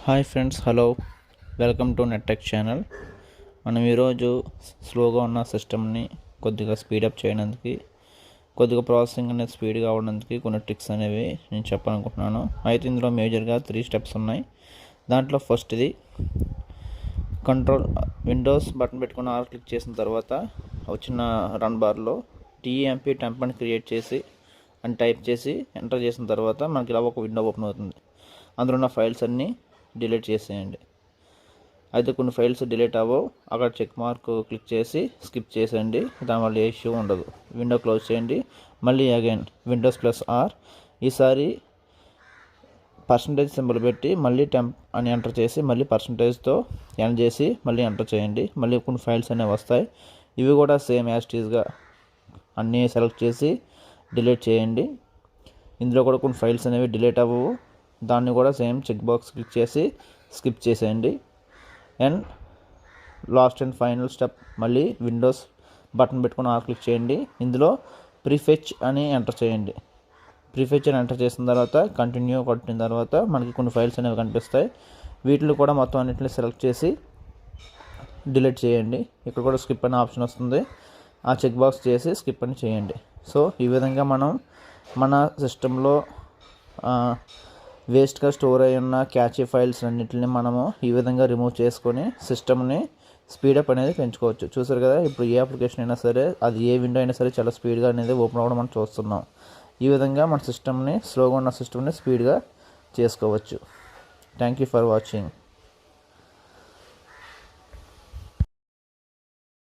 Hi friends, hello, welcome to Nettech channel. మనం ఈరోజు స్లోగా ఉన్న సిస్టమ్ని కొద్దిగా స్పీడప్ చేయడానికి, కొద్దిగా ప్రాసెసింగ్ అనేది స్పీడ్గా అవ్వడానికి కొన్ని ట్రిక్స్ అనేవి నేను చెప్పాలనుకుంటున్నాను. అయితే ఇందులో మేజర్గా 3 స్టెప్స్ ఉన్నాయి. దాంట్లో ఫస్ట్ది కంట్రోల్ విండోస్ బటన్ పెట్టుకుని ఆర్ క్లిక్ చేసిన తర్వాత వచ్చిన రన్ బార్లో temp అని క్రియేట్ చేసి అని టైప్ చేసి ఎంటర్ చేసిన తర్వాత మనకి ఇలా ఒక విండో ఓపెన్ అవుతుంది. అందులో ఉన్న ఫైల్స్ అన్నీ డిలీట్ చేసేయండి. అయితే కొన్ని ఫైల్స్ డిలీట్ అవ్వవు, అక్కడ చెక్ మార్క్ క్లిక్ చేసి స్కిప్ చేసేయండి. దానివల్ల ఏ ఇష్యూ ఉండదు. విండో క్లోజ్ చేయండి. మళ్ళీ అగైన్ Windows+R, ఈసారి % సింబల్ పెట్టి మళ్ళీ టెంప్ అని ఎంటర్ చేసి మళ్ళీ %తో ఎండ్ చేసి మళ్ళీ ఎంటర్ చేయండి. మళ్ళీ కొన్ని ఫైల్స్ అనేవి వస్తాయి. ఇవి కూడా సేమ్ యాజ్ టీజ్గా అన్నీ సెలెక్ట్ చేసి డిలీట్ చేయండి. ఇందులో కూడా కొన్ని ఫైల్స్ అనేవి డిలీట్ అవ్వవు, దాన్ని కూడా సేమ్ చెక్ బాక్స్ క్లిక్ చేసి స్కిప్ చేసేయండి. And last and final step, మళ్ళీ విండోస్ బటన్ పెట్టుకుని ఆర్ క్లిక్ చేయండి. ఇందులో ప్రీఫెచ్ అని ఎంటర్ చేయండి. ప్రీఫెచ్ అని ఎంటర్ చేసిన తర్వాత కంటిన్యూ కొట్టిన తర్వాత మనకి కొన్ని ఫైల్స్ అనేవి కనిపిస్తాయి. వీటిలో కూడా మొత్తం అన్నింటిని సెలెక్ట్ చేసి డిలీట్ చేయండి. ఇక్కడ కూడా స్కిప్ అనే ఆప్షన్ వస్తుంది, ఆ చెక్ బాక్స్ చేసి స్కిప్ అని చేయండి. సో ఈ విధంగా మనం మన సిస్టంలో వేస్ట్గా స్టోర్ అయి ఉన్న క్యాచీ ఫైల్స్ అన్నింటిని మనము ఈ విధంగా రిమూవ్ చేసుకొని సిస్టమ్ని స్పీడప్ అనేది పెంచుకోవచ్చు. చూసారు కదా, ఇప్పుడు ఏ అప్లికేషన్ అయినా సరే, అది ఏ విండో అయినా సరే చాలా స్పీడ్గా అనేది ఓపెన్ అవ్వడం మనం చూస్తున్నాం. ఈ విధంగా మన సిస్టమ్ని, స్లోగా ఉన్న సిస్టమ్ని స్పీడ్గా చేసుకోవచ్చు. Thank you for watching.